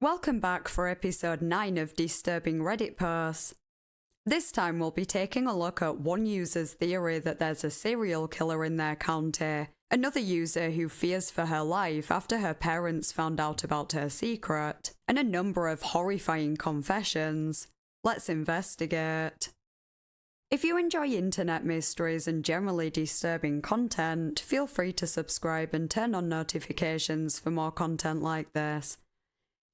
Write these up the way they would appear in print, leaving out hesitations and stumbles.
Welcome back for episode 9 of Disturbing Reddit Posts. This time we'll be taking a look at one user's theory that there's a serial killer in their county, another user who fears for her life after her parents found out about her secret, and a number of horrifying confessions. Let's investigate. If you enjoy internet mysteries and generally disturbing content, feel free to subscribe and turn on notifications for more content like this.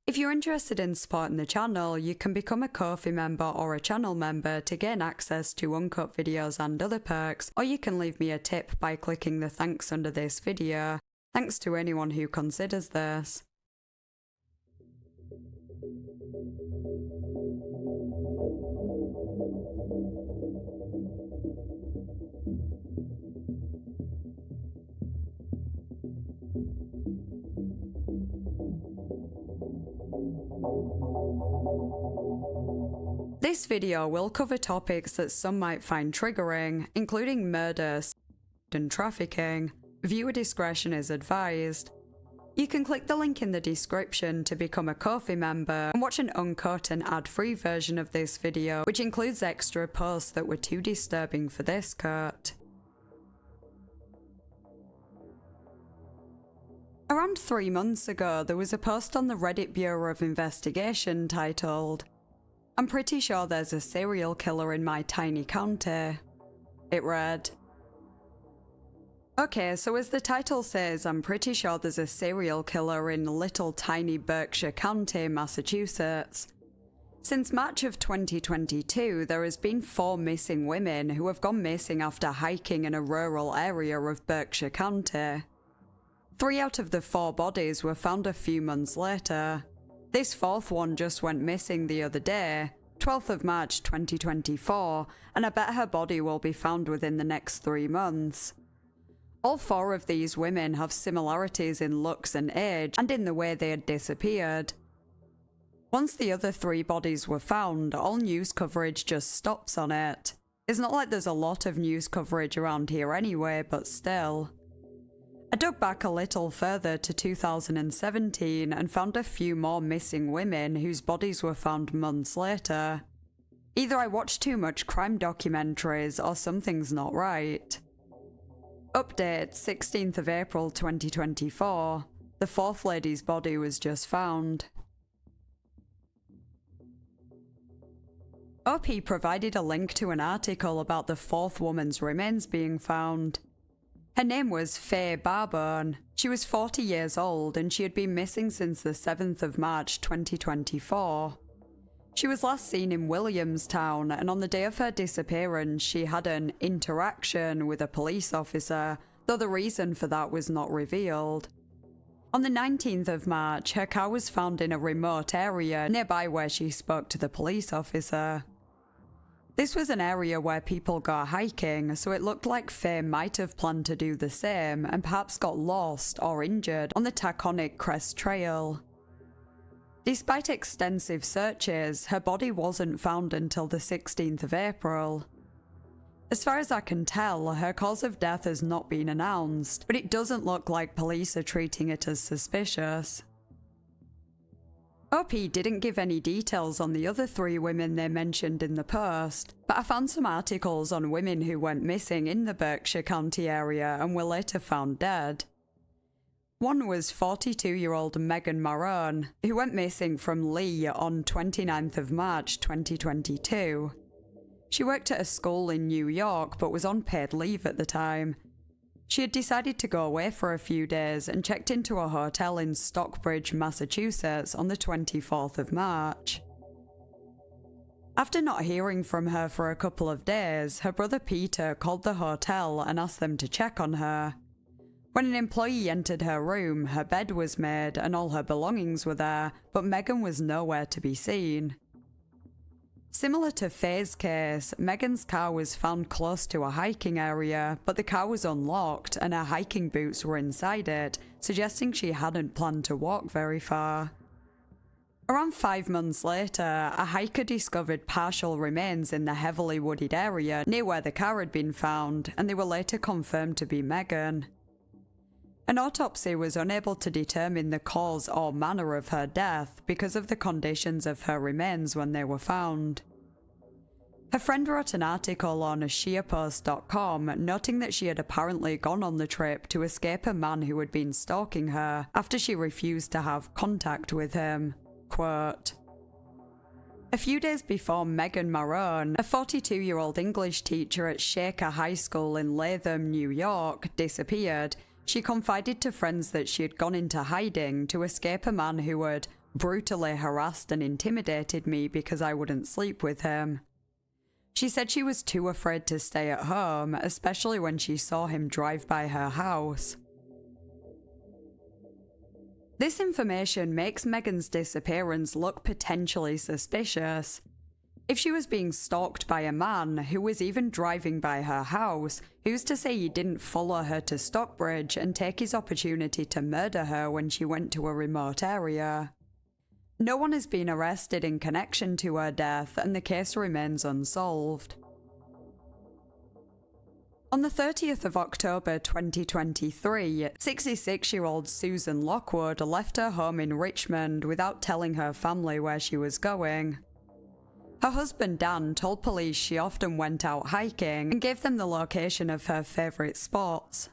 If you're interested in supporting the channel, you can become a Ko-fi member or a channel member to gain access to uncut videos and other perks, or you can leave me a tip by clicking the thanks under this video. Thanks to anyone who considers this. This video will cover topics that some might find triggering, including murder and trafficking. Viewer discretion is advised. You can click the link in the description to become a Ko-fi member and watch an uncut and ad-free version of this video, which includes extra posts that were too disturbing for this cut. Around 3 months ago, there was a post on the Reddit Bureau of Investigation titled, "I'm pretty sure there's a serial killer in my tiny county." It read, "Okay, so as the title says, I'm pretty sure there's a serial killer in little tiny Berkshire County, Massachusetts. Since March of 2022, there has been 4 missing women who have gone missing after hiking in a rural area of Berkshire County. 3 out of the 4 bodies were found a few months later. This 4th one just went missing the other day, 12th of March 2024, and I bet her body will be found within the next 3 months. All 4 of these women have similarities in looks and age, and in the way they had disappeared. Once the other 3 bodies were found, all news coverage just stops on it. It's not like there's a lot of news coverage around here anyway, but still. I dug back a little further to 2017 and found a few more missing women whose bodies were found months later. Either I watched too much crime documentaries or something's not right. Update, 16th of April 2024. The 4th lady's body was just found." OP provided a link to an article about the 4th woman's remains being found. Her name was Faye Barbone. She was 40 years old and she had been missing since the 7th of March 2024. She was last seen in Williamstown, and on the day of her disappearance she had an interaction with a police officer, though the reason for that was not revealed. On the 19th of March, her car was found in a remote area nearby where she spoke to the police officer. This was an area where people go hiking, so it looked like Faye might have planned to do the same and perhaps got lost or injured on the Taconic Crest Trail. Despite extensive searches, her body wasn't found until the 16th of April. As far as I can tell, her cause of death has not been announced, but it doesn't look like police are treating it as suspicious. OP didn't give any details on the other 3 women they mentioned in the post, but I found some articles on women who went missing in the Berkshire County area and were later found dead. One was 42-year-old Megan Marone, who went missing from Lee on 29th of March 2022. She worked at a school in New York but was on paid leave at the time. She had decided to go away for a few days and checked into a hotel in Stockbridge, Massachusetts on the 24th of March. After not hearing from her for a couple of days, her brother Peter called the hotel and asked them to check on her. When an employee entered her room, her bed was made and all her belongings were there, but Megan was nowhere to be seen. Similar to Faye's case, Megan's car was found close to a hiking area, but the car was unlocked and her hiking boots were inside it, suggesting she hadn't planned to walk very far. Around 5 months later, a hiker discovered partial remains in the heavily wooded area near where the car had been found, and they were later confirmed to be Megan. An autopsy was unable to determine the cause or manner of her death because of the conditions of her remains when they were found. Her friend wrote an article on sheerpost.com noting that she had apparently gone on the trip to escape a man who had been stalking her after she refused to have contact with him. Quote, "A few days before Megan Marone, a 42-year-old English teacher at Shaker High School in Latham, New York, disappeared, she confided to friends that she had gone into hiding to escape a man who had brutally harassed and intimidated me because I wouldn't sleep with him. She said she was too afraid to stay at home, especially when she saw him drive by her house." This information makes Megan's disappearance look potentially suspicious. If she was being stalked by a man who was even driving by her house, who's to say he didn't follow her to Stockbridge and take his opportunity to murder her when she went to a remote area? No one has been arrested in connection to her death, and the case remains unsolved. On the 30th of October 2023, 66-year-old Susan Lockwood left her home in Richmond without telling her family where she was going. Her husband Dan told police she often went out hiking and gave them the location of her favourite spots.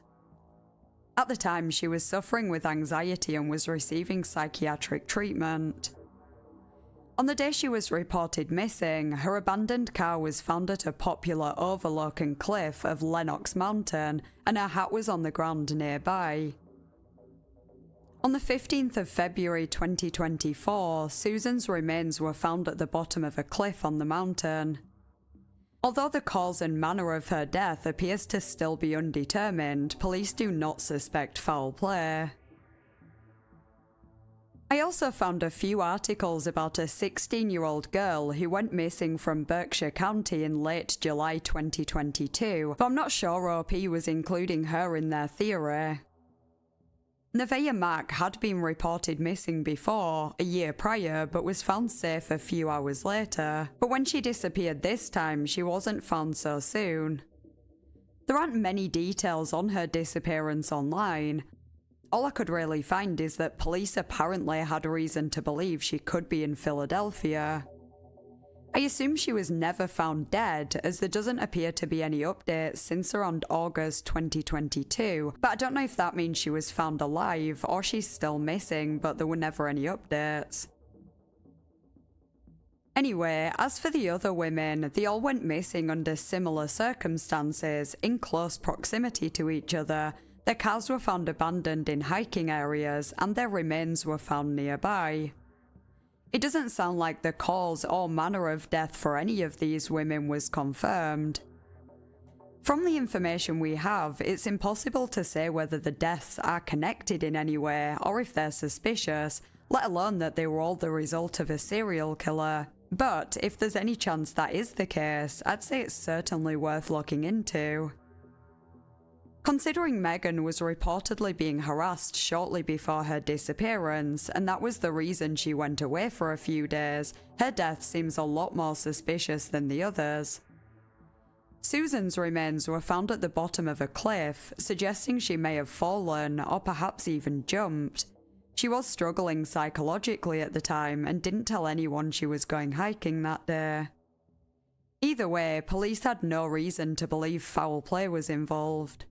At the time, she was suffering with anxiety and was receiving psychiatric treatment. On the day she was reported missing, her abandoned car was found at a popular overlook and cliff of Lennox Mountain, and her hat was on the ground nearby. On the 15th of February 2024, Susan's remains were found at the bottom of a cliff on the mountain. Although the cause and manner of her death appears to still be undetermined, police do not suspect foul play. I also found a few articles about a 16-year-old girl who went missing from Berkshire County in late July 2022, but I'm not sure OP was including her in their theory. Nevaeh Mack had been reported missing before, a year prior, but was found safe a few hours later. But when she disappeared this time, she wasn't found so soon. There aren't many details on her disappearance online. All I could really find is that police apparently had reason to believe she could be in Philadelphia. I assume she was never found dead, as there doesn't appear to be any updates since around August 2022, but I don't know if that means she was found alive or she's still missing, but there were never any updates. Anyway, as for the other women, they all went missing under similar circumstances, in close proximity to each other. Their cars were found abandoned in hiking areas, and their remains were found nearby. It doesn't sound like the cause or manner of death for any of these women was confirmed. From the information we have, it's impossible to say whether the deaths are connected in any way or if they're suspicious, let alone that they were all the result of a serial killer. But if there's any chance that is the case, I'd say it's certainly worth looking into. Considering Megan was reportedly being harassed shortly before her disappearance, and that was the reason she went away for a few days, her death seems a lot more suspicious than the others. Susan's remains were found at the bottom of a cliff, suggesting she may have fallen or perhaps even jumped. She was struggling psychologically at the time and didn't tell anyone she was going hiking that day. Either way, police had no reason to believe foul play was involved.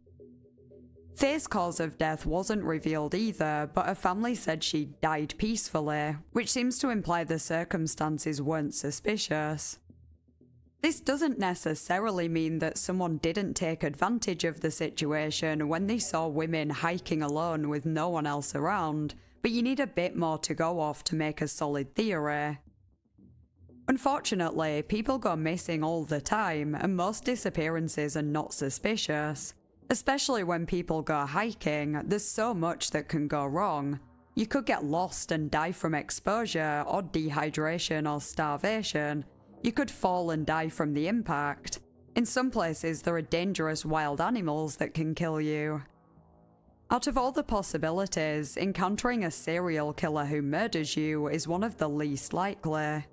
Faye's cause of death wasn't revealed either, but her family said she died peacefully, which seems to imply the circumstances weren't suspicious. This doesn't necessarily mean that someone didn't take advantage of the situation when they saw women hiking alone with no one else around, but you need a bit more to go off to make a solid theory. Unfortunately, people go missing all the time, and most disappearances are not suspicious. Especially when people go hiking, there's so much that can go wrong. You could get lost and die from exposure, or dehydration or starvation. You could fall and die from the impact. In some places, there are dangerous wild animals that can kill you. Out of all the possibilities, encountering a serial killer who murders you is one of the least likely.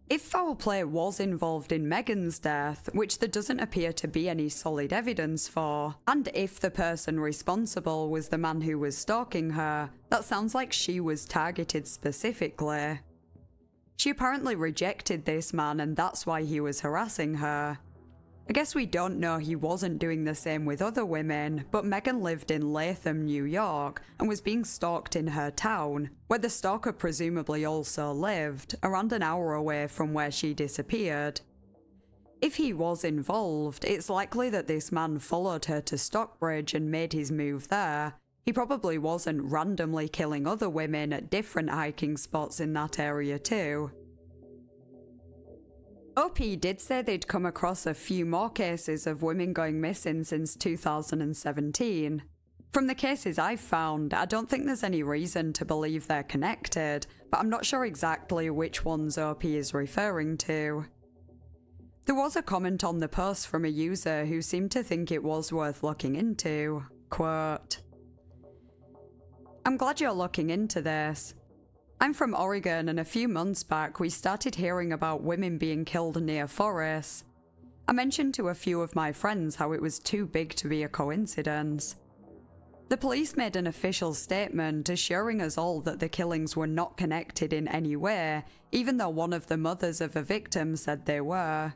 If foul play was involved in Meghan's death, which there doesn't appear to be any solid evidence for, and if the person responsible was the man who was stalking her, that sounds like she was targeted specifically. She apparently rejected this man and that's why he was harassing her. I guess we don't know he wasn't doing the same with other women, but Meghan lived in Latham, New York, and was being stalked in her town, where the stalker presumably also lived, around an hour away from where she disappeared. If he was involved, it's likely that this man followed her to Stockbridge and made his move there. He probably wasn't randomly killing other women at different hiking spots in that area too. OP did say they'd come across a few more cases of women going missing since 2017. From the cases I've found, I don't think there's any reason to believe they're connected, but I'm not sure exactly which ones OP is referring to. There was a comment on the post from a user who seemed to think it was worth looking into. Quote, "I'm glad you're looking into this. I'm from Oregon and a few months back we started hearing about women being killed near forests. I mentioned to a few of my friends how it was too big to be a coincidence. The police made an official statement assuring us all that the killings were not connected in any way, even though one of the mothers of a victim said they were.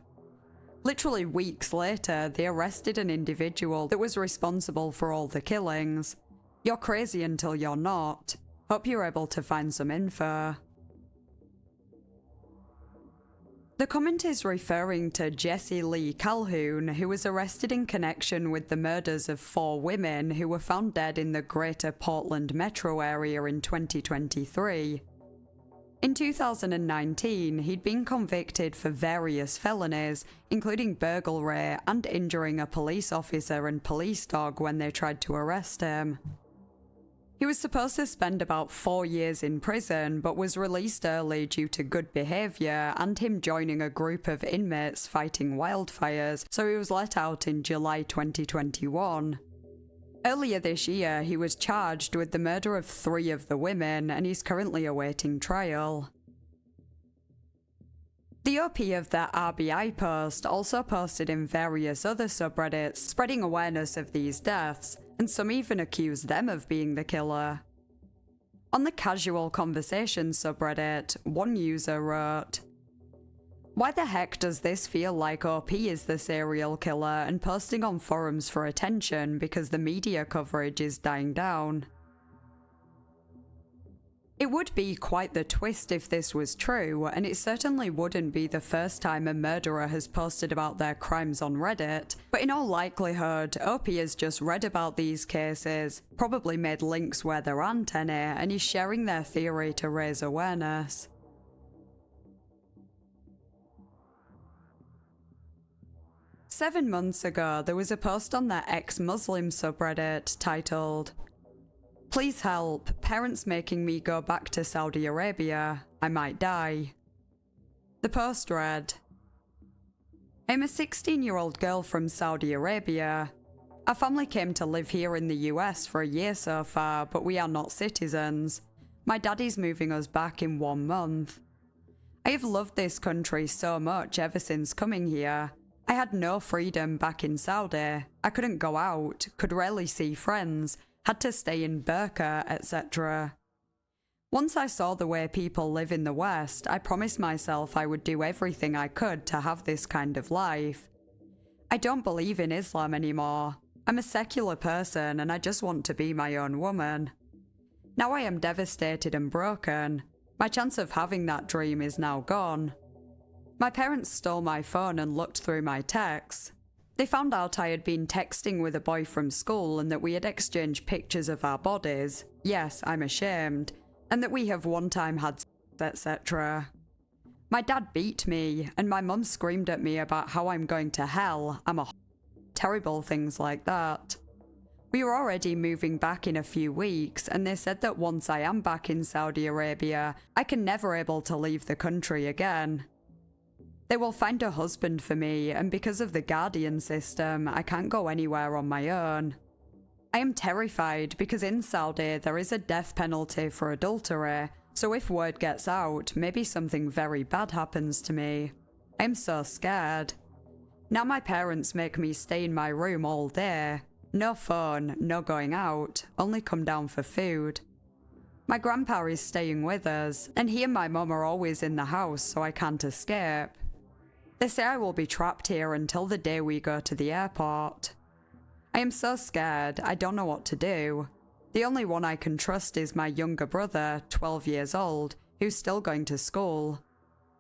Literally weeks later, they arrested an individual that was responsible for all the killings. You're crazy until you're not. Hope you're able to find some info." The comment is referring to Jessie Lee Calhoun, who was arrested in connection with the murders of 4 women who were found dead in the Greater Portland metro area in 2023. In 2019, he'd been convicted for various felonies, including burglary and injuring a police officer and police dog when they tried to arrest him. He was supposed to spend about 4 years in prison, but was released early due to good behaviour and him joining a group of inmates fighting wildfires, so he was let out in July 2021. Earlier this year, he was charged with the murder of 3 of the women, and he's currently awaiting trial. The OP of the RBI post also posted in various other subreddits, spreading awareness of these deaths, and some even accused them of being the killer. On the Casual Conversation subreddit, one user wrote, "Why the heck does this feel like OP is the serial killer and posting on forums for attention because the media coverage is dying down?" It would be quite the twist if this was true, and it certainly wouldn't be the first time a murderer has posted about their crimes on Reddit, but in all likelihood, OP has just read about these cases, probably made links where there aren't any, and is sharing their theory to raise awareness. "7 months ago, there was a post on the ex-Muslim subreddit titled, 'Please help, parents making me go back to Saudi Arabia. I might die.' The post read, I'm a 16-year-old girl from Saudi Arabia. Our family came to live here in the US for a year so far, but we are not citizens. My daddy's moving us back in 1 month. I have loved this country so much ever since coming here. I had no freedom back in Saudi. I couldn't go out, could rarely see friends, had to stay in burqa, etc. Once I saw the way people live in the West, I promised myself I would do everything I could to have this kind of life. I don't believe in Islam anymore. I'm a secular person and I just want to be my own woman. Now I am devastated and broken. My chance of having that dream is now gone. My parents stole my phone and looked through my texts. They found out I had been texting with a boy from school and that we had exchanged pictures of our bodies. Yes, I'm ashamed. And that we have one time had sex, etc. My dad beat me, and my mum screamed at me about how I'm going to hell, terrible things like that. We were already moving back in a few weeks, and they said that once I am back in Saudi Arabia, I can never able to leave the country again. They will find a husband for me, and because of the guardian system, I can't go anywhere on my own. I am terrified because in Saudi there is a death penalty for adultery, So if word gets out, maybe something very bad happens to me. I'm so scared. Now my parents make me stay in my room all day. No phone, no going out, only come down for food. My grandpa is staying with us, and he and my mum are always in the house, so I can't escape. They say I will be trapped here until the day we go to the airport. I am so scared, I don't know what to do. The only one I can trust is my younger brother, 12 years old, who's still going to school.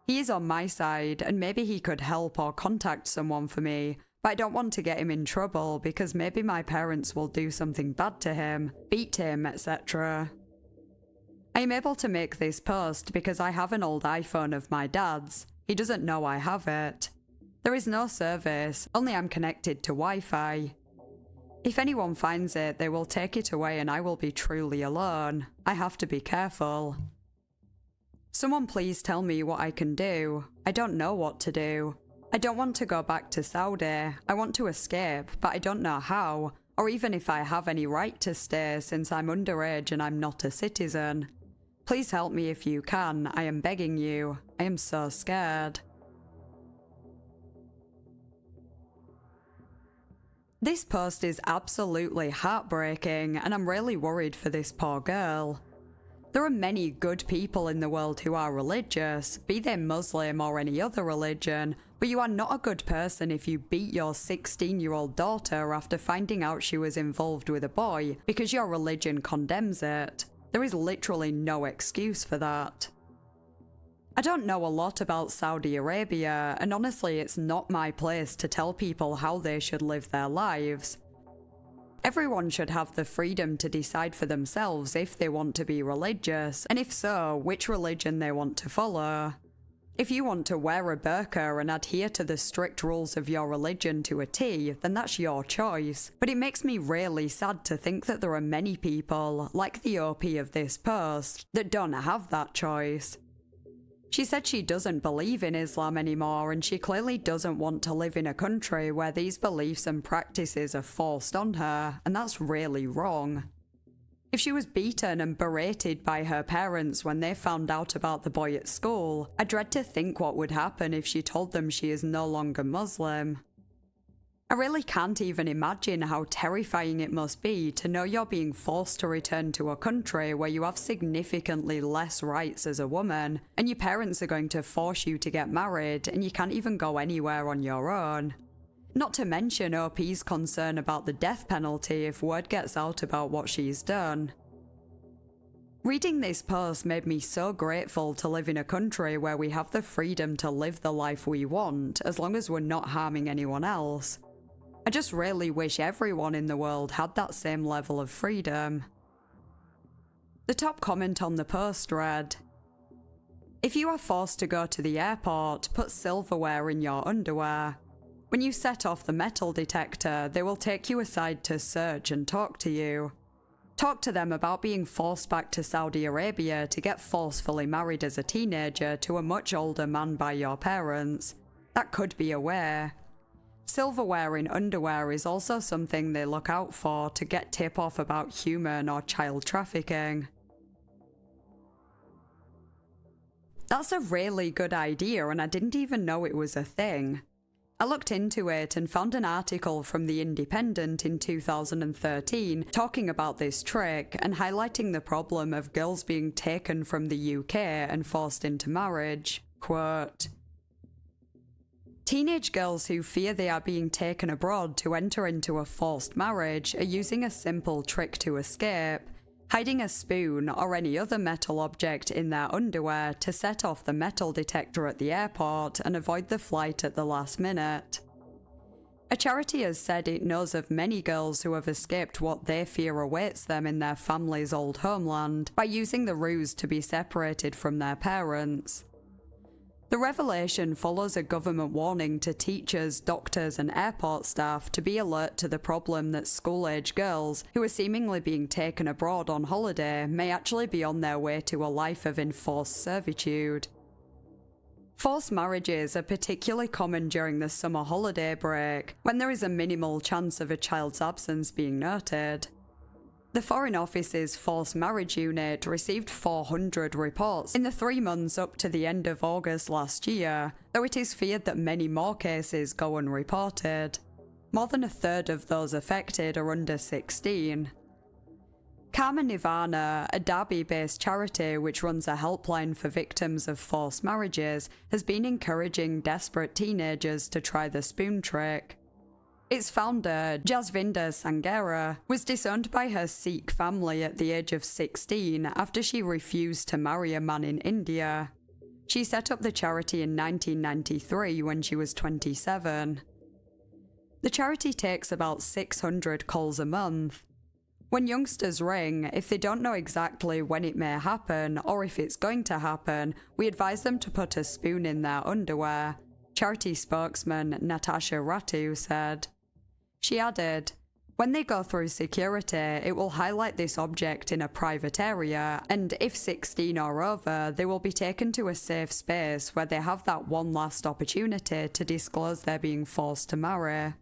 He is on my side, and maybe he could help or contact someone for me, but I don't want to get him in trouble because maybe my parents will do something bad to him, beat him, etc. I am able to make this post because I have an old iPhone of my dad's. He doesn't know I have it. There is no service, only I'm connected to Wi-Fi. If anyone finds it, they will take it away and I will be truly alone. I have to be careful. Someone please tell me what I can do. I don't know what to do. I don't want to go back to Saudi. I want to escape, but I don't know how, or even if I have any right to stay since I'm underage and I'm not a citizen. Please help me if you can, I am begging you. I am so scared. This post is absolutely heartbreaking, and I'm really worried for this poor girl. There are many good people in the world who are religious, be they Muslim or any other religion, but you are not a good person if you beat your 16-year-old daughter after finding out she was involved with a boy because your religion condemns it. There is literally no excuse for that. I don't know a lot about Saudi Arabia, and honestly it's not my place to tell people how they should live their lives. Everyone should have the freedom to decide for themselves if they want to be religious, and if so, which religion they want to follow. If you want to wear a burqa and adhere to the strict rules of your religion to a T, then that's your choice. But it makes me really sad to think that there are many people, like the OP of this post, that don't have that choice. She said she doesn't believe in Islam anymore, and she clearly doesn't want to live in a country where these beliefs and practices are forced on her, and that's really wrong. If she was beaten and berated by her parents when they found out about the boy at school, I dread to think what would happen if she told them she is no longer Muslim. I really can't even imagine how terrifying it must be to know you're being forced to return to a country where you have significantly less rights as a woman, and your parents are going to force you to get married and you can't even go anywhere on your own. Not to mention OP's concern about the death penalty if word gets out about what she's done. Reading this post made me so grateful to live in a country where we have the freedom to live the life we want as long as we're not harming anyone else. I just really wish everyone in the world had that same level of freedom. The top comment on the post read, "If you are forced to go to the airport, put silverware in your underwear. When you set off the metal detector, they will take you aside to search and talk to you. Talk to them about being forced back to Saudi Arabia to get forcefully married as a teenager to a much older man by your parents. That could be a way. Silverware in underwear is also something they look out for to get tip-off about human or child trafficking." That's a really good idea, and I didn't even know it was a thing. I looked into it and found an article from The Independent in 2013 talking about this trick and highlighting the problem of girls being taken from the UK and forced into marriage. Quote, "Teenage girls who fear they are being taken abroad to enter into a forced marriage are using a simple trick to escape, hiding a spoon or any other metal object in their underwear to set off the metal detector at the airport and avoid the flight at the last minute. A charity has said it knows of many girls who have escaped what they fear awaits them in their family's old homeland by using the ruse to be separated from their parents. The revelation follows a government warning to teachers, doctors and airport staff to be alert to the problem that school-age girls who are seemingly being taken abroad on holiday may actually be on their way to a life of enforced servitude. Forced marriages are particularly common during the summer holiday break, when there is a minimal chance of a child's absence being noted. The Foreign Office's Forced Marriage Unit received 400 reports in the 3 months up to the end of August last year, though it is feared that many more cases go unreported. More than a third of those affected are under 16. Karma Nirvana, a Derby-based charity which runs a helpline for victims of forced marriages, has been encouraging desperate teenagers to try the spoon trick. Its founder, Jasvinder Sangera, was disowned by her Sikh family at the age of 16 after she refused to marry a man in India. She set up the charity in 1993 when she was 27. The charity takes about 600 calls a month. When youngsters ring, if they don't know exactly when it may happen or if it's going to happen, we advise them to put a spoon in their underwear, charity spokesman Natasha Ratu said. She added, "When they go through security, it will highlight this object in a private area, and if 16 or over, they will be taken to a safe space where they have that one last opportunity to disclose they're being forced to marry."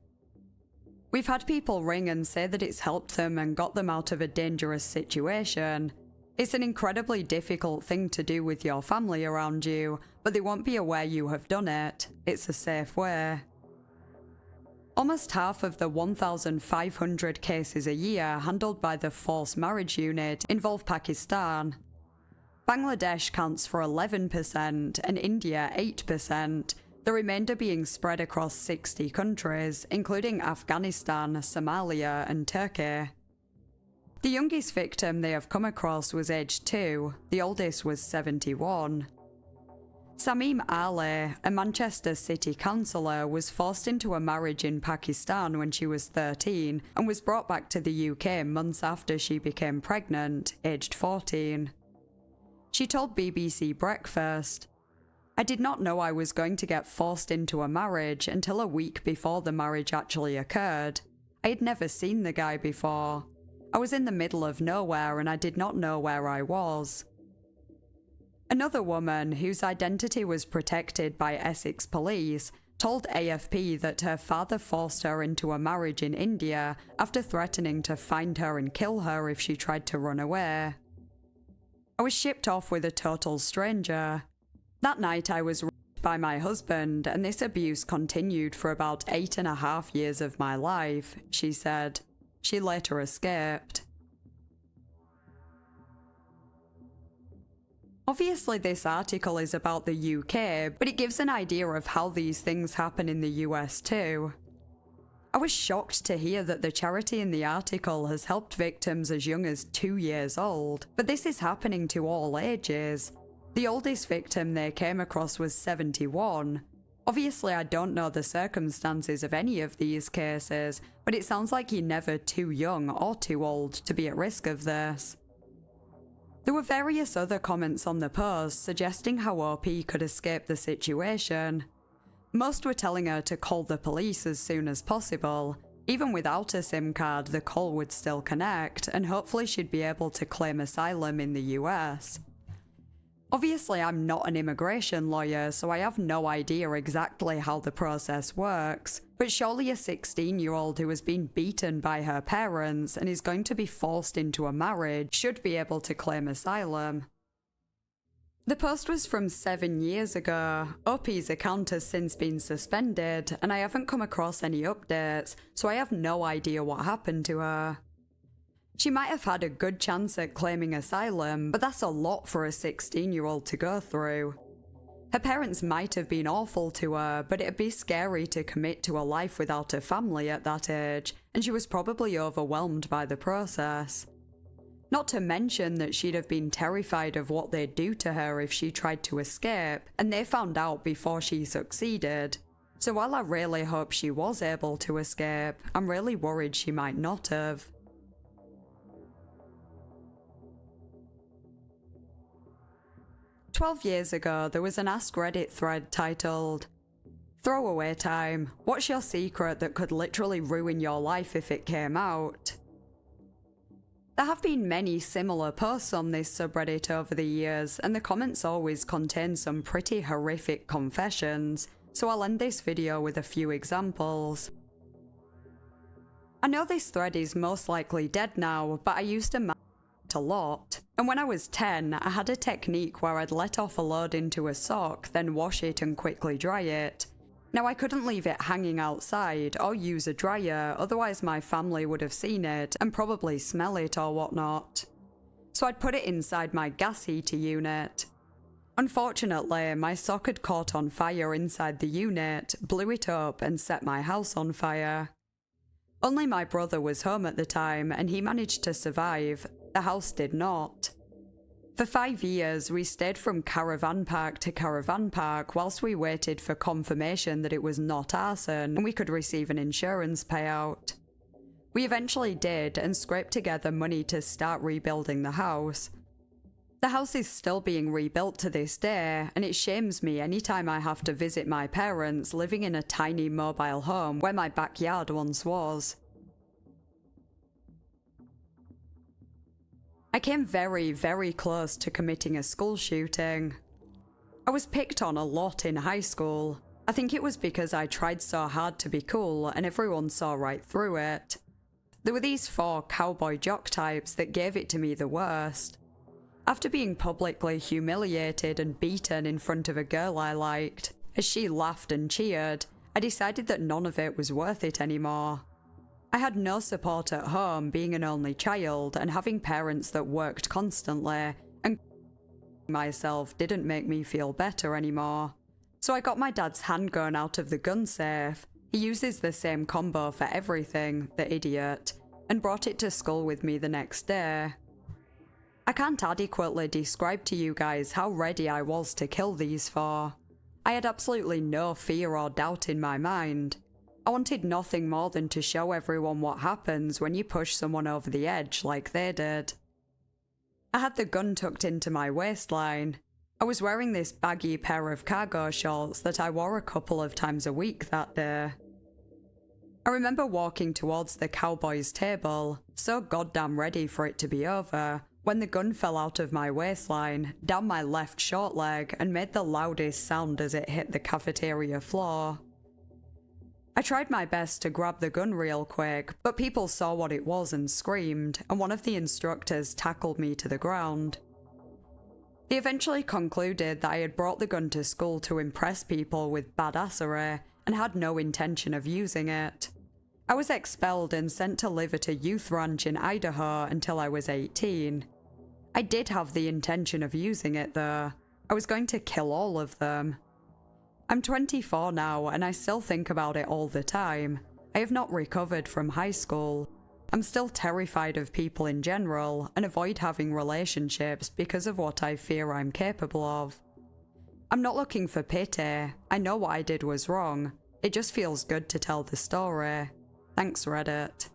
We've had people ring and say that it's helped them and got them out of a dangerous situation. It's an incredibly difficult thing to do with your family around you, but they won't be aware you have done it. It's a safe way. Almost half of the 1,500 cases a year handled by the Forced Marriage Unit involve Pakistan. Bangladesh counts for 11% and India 8%, the remainder being spread across 60 countries, including Afghanistan, Somalia, and Turkey. The youngest victim they have come across was aged 2, the oldest was 71. Sameem Ali, a Manchester City councillor, was forced into a marriage in Pakistan when she was 13 and was brought back to the UK months after she became pregnant, aged 14. She told BBC Breakfast, "I did not know I was going to get forced into a marriage until a week before the marriage actually occurred. I had never seen the guy before. I was in the middle of nowhere and I did not know where I was." Another woman, whose identity was protected by Essex police, told AFP that her father forced her into a marriage in India after threatening to find her and kill her if she tried to run away. "I was shipped off with a total stranger. That night I was raped by my husband, and this abuse continued for about 8.5 years of my life," she said. She later escaped. Obviously this article is about the UK, but it gives an idea of how these things happen in the US too. I was shocked to hear that the charity in the article has helped victims as young as 2 years old, but this is happening to all ages. The oldest victim they came across was 71. Obviously I don't know the circumstances of any of these cases, but it sounds like you're never too young or too old to be at risk of this. There were various other comments on the post suggesting how OP could escape the situation. Most were telling her to call the police as soon as possible. Even without a SIM card, the call would still connect, and hopefully she'd be able to claim asylum in the US. Obviously, I'm not an immigration lawyer, so I have no idea exactly how the process works, but surely a 16-year-old who has been beaten by her parents and is going to be forced into a marriage should be able to claim asylum. The post was from 7 years ago. OP's account has since been suspended, and I haven't come across any updates, so I have no idea what happened to her. She might have had a good chance at claiming asylum, but that's a lot for a 16-year-old to go through. Her parents might have been awful to her, but it'd be scary to commit to a life without a family at that age, and she was probably overwhelmed by the process. Not to mention that she'd have been terrified of what they'd do to her if she tried to escape, and they found out before she succeeded. So while I really hope she was able to escape, I'm really worried she might not have. 12 years ago, there was an Ask Reddit thread titled, "Throwaway time. What's your secret that could literally ruin your life if it came out?" There have been many similar posts on this subreddit over the years, and the comments always contain some pretty horrific confessions, so I'll end this video with a few examples. I know this thread is most likely dead now, but I used to a lot. And when I was 10, I had a technique where I'd let off a load into a sock, then wash it and quickly dry it. Now I couldn't leave it hanging outside or use a dryer, otherwise my family would have seen it and probably smell it or whatnot. So I'd put it inside my gas heater unit. Unfortunately, my sock had caught on fire inside the unit, blew it up and set my house on fire. Only my brother was home at the time and he managed to survive. The house did not. For 5 years, we stayed from caravan park to caravan park whilst we waited for confirmation that it was not arson and we could receive an insurance payout. We eventually did and scraped together money to start rebuilding the house. The house is still being rebuilt to this day, and it shames me anytime I have to visit my parents living in a tiny mobile home where my backyard once was. I came very, very close to committing a school shooting. I was picked on a lot in high school. I think it was because I tried so hard to be cool and everyone saw right through it. There were these 4 cowboy jock types that gave it to me the worst. After being publicly humiliated and beaten in front of a girl I liked, as she laughed and cheered, I decided that none of it was worth it anymore. I had no support at home, being an only child and having parents that worked constantly, and myself didn't make me feel better anymore. So I got my dad's handgun out of the gun safe. He uses the same combo for everything, the idiot, and brought it to school with me the next day. I can't adequately describe to you guys how ready I was to kill these 4. I had absolutely no fear or doubt in my mind. I wanted nothing more than to show everyone what happens when you push someone over the edge like they did. I had the gun tucked into my waistline. I was wearing this baggy pair of cargo shorts that I wore a couple of times a week that day. I remember walking towards the cowboy's table, so goddamn ready for it to be over, when the gun fell out of my waistline, down my left short leg, and made the loudest sound as it hit the cafeteria floor. I tried my best to grab the gun real quick, but people saw what it was and screamed, and one of the instructors tackled me to the ground. They eventually concluded that I had brought the gun to school to impress people with badassery and had no intention of using it. I was expelled and sent to live at a youth ranch in Idaho until I was 18. I did have the intention of using it though. I was going to kill all of them. I'm 24 now and I still think about it all the time. I have not recovered from high school. I'm still terrified of people in general and avoid having relationships because of what I fear I'm capable of. I'm not looking for pity. I know what I did was wrong. It just feels good to tell the story. Thanks, Reddit.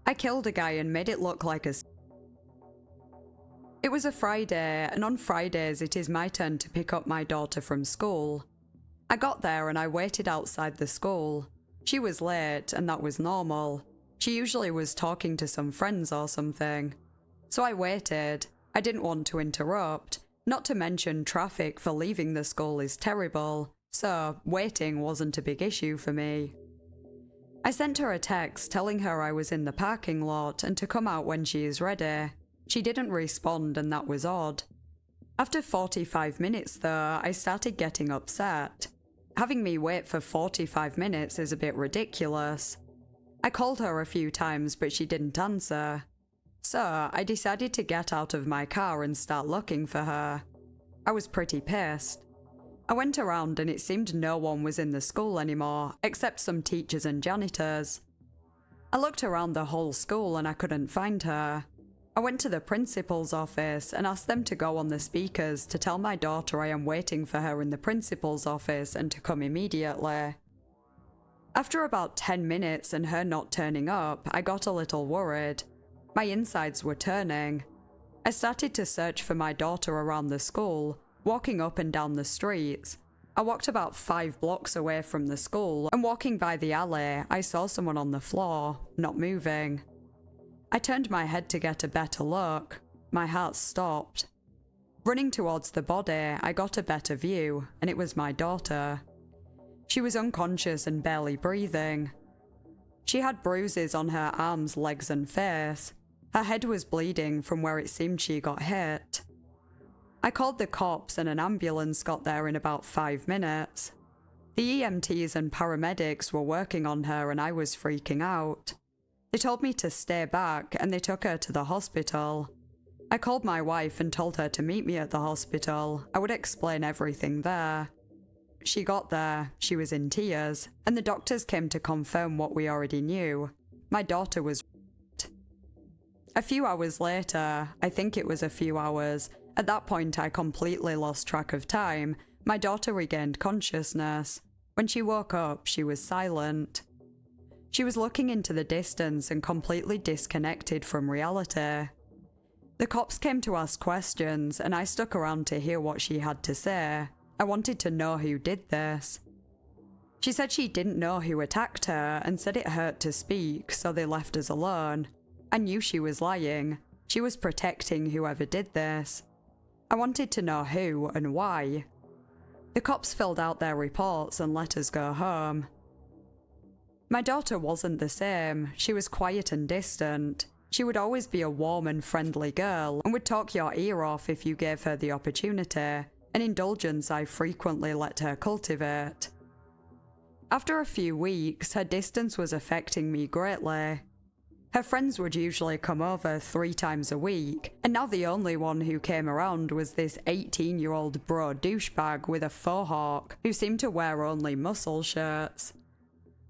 I killed a guy and made it look like a... It was a Friday, and on Fridays it is my turn to pick up my daughter from school. I got there and I waited outside the school. She was late, and that was normal. She usually was talking to some friends or something. So I waited. I didn't want to interrupt, not to mention traffic for leaving the school is terrible, so waiting wasn't a big issue for me. I sent her a text telling her I was in the parking lot and to come out when she is ready. She didn't respond and that was odd. After 45 minutes though, I started getting upset. Having me wait for 45 minutes is a bit ridiculous. I called her a few times but she didn't answer. So I decided to get out of my car and start looking for her. I was pretty pissed. I went around and it seemed no one was in the school anymore, except some teachers and janitors. I looked around the whole school and I couldn't find her. I went to the principal's office and asked them to go on the speakers to tell my daughter I am waiting for her in the principal's office and to come immediately. After about 10 minutes and her not turning up, I got a little worried. My insides were turning. I started to search for my daughter around the school, walking up and down the streets. I walked about 5 blocks away from the school, and walking by the alley, I saw someone on the floor, not moving. I turned my head to get a better look. My heart stopped. Running towards the body, I got a better view, and it was my daughter. She was unconscious and barely breathing. She had bruises on her arms, legs, and face. Her head was bleeding from where it seemed she got hit. I called the cops and an ambulance got there in about 5 minutes. The EMTs and paramedics were working on her and I was freaking out. They told me to stay back and they took her to the hospital. I called my wife and told her to meet me at the hospital. I would explain everything there. She got there, she was in tears, and the doctors came to confirm what we already knew. My daughter was raped. A few hours later, I think it was a few hours, at that point I completely lost track of time, my daughter regained consciousness. When she woke up, she was silent. She was looking into the distance and completely disconnected from reality. The cops came to ask questions, and I stuck around to hear what she had to say. I wanted to know who did this. She said she didn't know who attacked her and said it hurt to speak, so they left us alone. I knew she was lying. She was protecting whoever did this. I wanted to know who and why. The cops filled out their reports and let us go home. My daughter wasn't the same. She was quiet and distant. She would always be a warm and friendly girl and would talk your ear off if you gave her the opportunity, an indulgence I frequently let her cultivate. After a few weeks, her distance was affecting me greatly. Her friends would usually come over 3 times a week, and now the only one who came around was this 18-year-old bro douchebag with a faux hawk who seemed to wear only muscle shirts.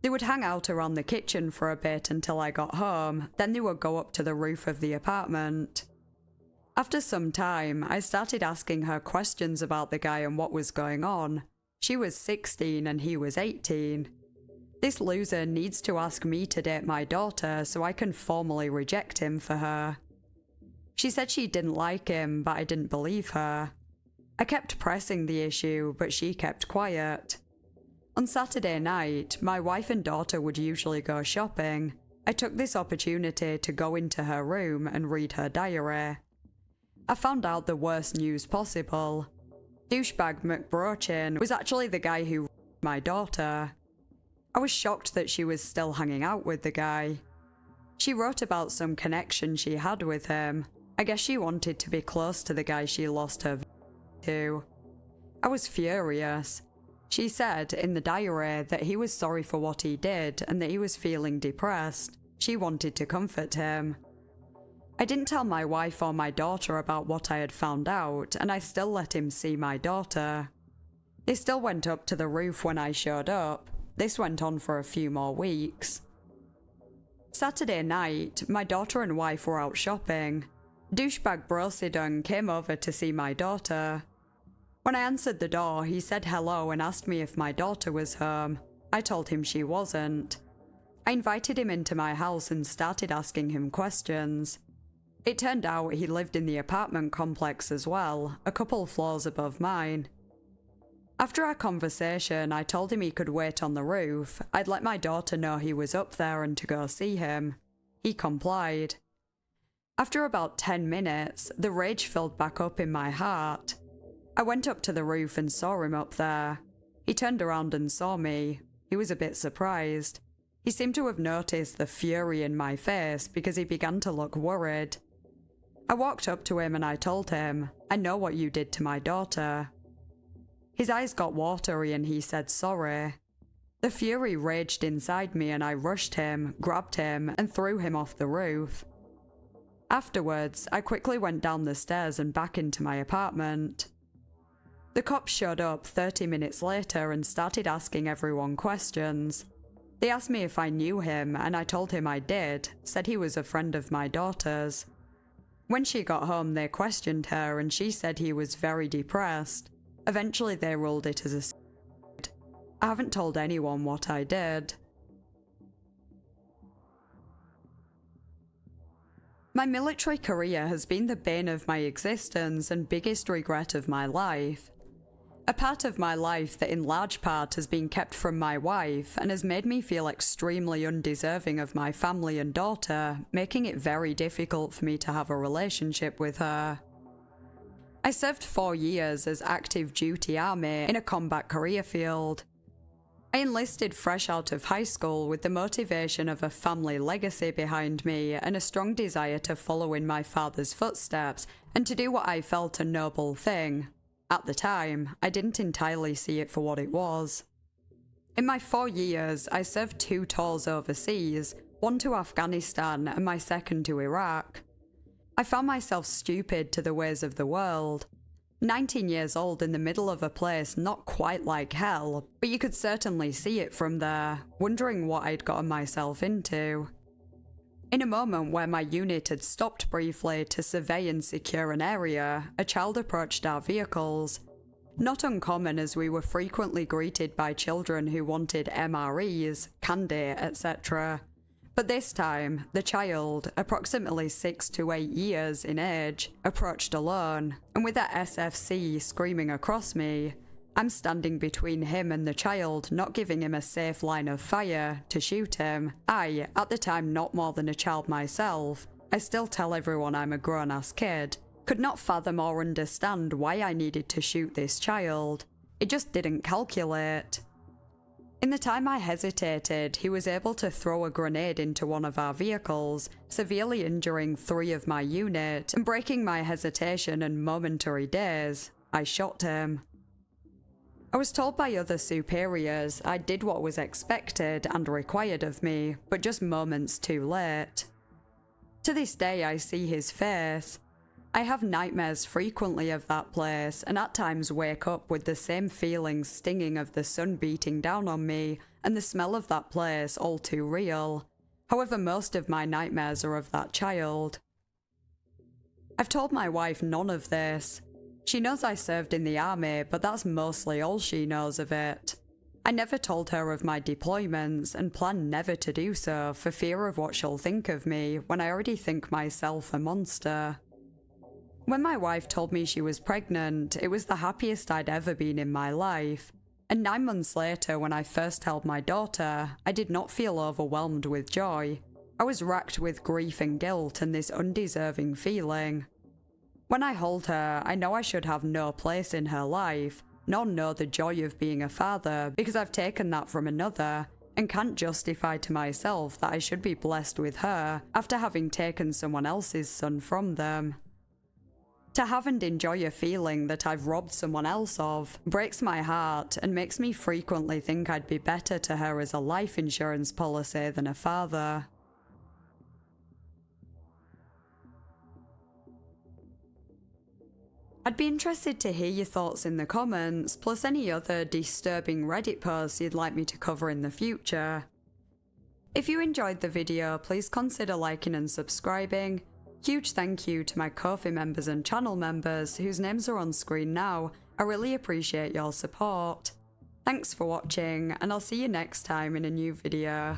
They would hang out around the kitchen for a bit until I got home, then they would go up to the roof of the apartment. After some time, I started asking her questions about the guy and what was going on. She was 16 and he was 18. This loser needs to ask me to date my daughter so I can formally reject him for her. She said she didn't like him, but I didn't believe her. I kept pressing the issue, but she kept quiet. On Saturday night, my wife and daughter would usually go shopping. I took this opportunity to go into her room and read her diary. I found out the worst news possible. Douchebag McBrochin was actually the guy who raped my daughter. I was shocked that she was still hanging out with the guy. She wrote about some connection she had with him. I guess she wanted to be close to the guy she lost her to. I was furious. She said in the diary that he was sorry for what he did and that he was feeling depressed. She wanted to comfort him. I didn't tell my wife or my daughter about what I had found out, and I still let him see my daughter. They still went up to the roof when I showed up. This went on for a few more weeks. Saturday night, my daughter and wife were out shopping. Douchebag Brosidung came over to see my daughter. When I answered the door, he said hello and asked me if my daughter was home. I told him she wasn't. I invited him into my house and started asking him questions. It turned out he lived in the apartment complex as well, a couple floors above mine. After our conversation, I told him he could wait on the roof. I'd let my daughter know he was up there and to go see him. He complied. After about 10 minutes, the rage filled back up in my heart. I went up to the roof and saw him up there. He turned around and saw me. He was a bit surprised. He seemed to have noticed the fury in my face because he began to look worried. I walked up to him and I told him, "I know what you did to my daughter." His eyes got watery and he said sorry. The fury raged inside me and I rushed him, grabbed him, and threw him off the roof. Afterwards, I quickly went down the stairs and back into my apartment. The cops showed up 30 minutes later and started asking everyone questions. They asked me if I knew him and I told him I did, said he was a friend of my daughter's. When she got home, they questioned her and she said he was very depressed. Eventually they ruled it as a suicide. I haven't told anyone what I did. My military career has been the bane of my existence and biggest regret of my life. A part of my life that in large part has been kept from my wife and has made me feel extremely undeserving of my family and daughter, making it very difficult for me to have a relationship with her. I served 4 years as active duty army in a combat career field. I enlisted fresh out of high school with the motivation of a family legacy behind me and a strong desire to follow in my father's footsteps and to do what I felt a noble thing. At the time, I didn't entirely see it for what it was. In my 4 years, I served 2 tours overseas, one to Afghanistan and my second to Iraq. I found myself stupid to the ways of the world. 19 years old in the middle of a place not quite like hell, but you could certainly see it from there, wondering what I'd gotten myself into. In a moment where my unit had stopped briefly to survey and secure an area, a child approached our vehicles. Not uncommon, as we were frequently greeted by children who wanted MREs, candy, etc. But this time, the child, approximately 6 to 8 years in age, approached alone, and with that SFC screaming across me, I'm standing between him and the child, not giving him a safe line of fire to shoot him. I, at the time not more than a child myself, I still tell everyone I'm a grown-ass kid, could not fathom or understand why I needed to shoot this child. It just didn't calculate. In the time I hesitated, he was able to throw a grenade into one of our vehicles, severely injuring 3 of my unit, and breaking my hesitation and momentary daze. I shot him. I was told by other superiors I did what was expected and required of me, but just moments too late. To this day I see his face. I have nightmares frequently of that place, and at times wake up with the same feelings stinging of the sun beating down on me, and the smell of that place all too real. However, most of my nightmares are of that child. I've told my wife none of this. She knows I served in the army, but that's mostly all she knows of it. I never told her of my deployments, and plan never to do so for fear of what she'll think of me when I already think myself a monster. When my wife told me she was pregnant, it was the happiest I'd ever been in my life. And 9 months later, when I first held my daughter, I did not feel overwhelmed with joy. I was racked with grief and guilt and this undeserving feeling. When I hold her, I know I should have no place in her life, nor know the joy of being a father, because I've taken that from another, and can't justify to myself that I should be blessed with her after having taken someone else's son from them. To have and enjoy a feeling that I've robbed someone else of breaks my heart and makes me frequently think I'd be better to her as a life insurance policy than a father. I'd be interested to hear your thoughts in the comments, plus any other disturbing Reddit posts you'd like me to cover in the future. If you enjoyed the video, please consider liking and subscribing. Huge thank you to my Ko-fi members and channel members whose names are on screen now. I really appreciate your support. Thanks for watching, and I'll see you next time in a new video.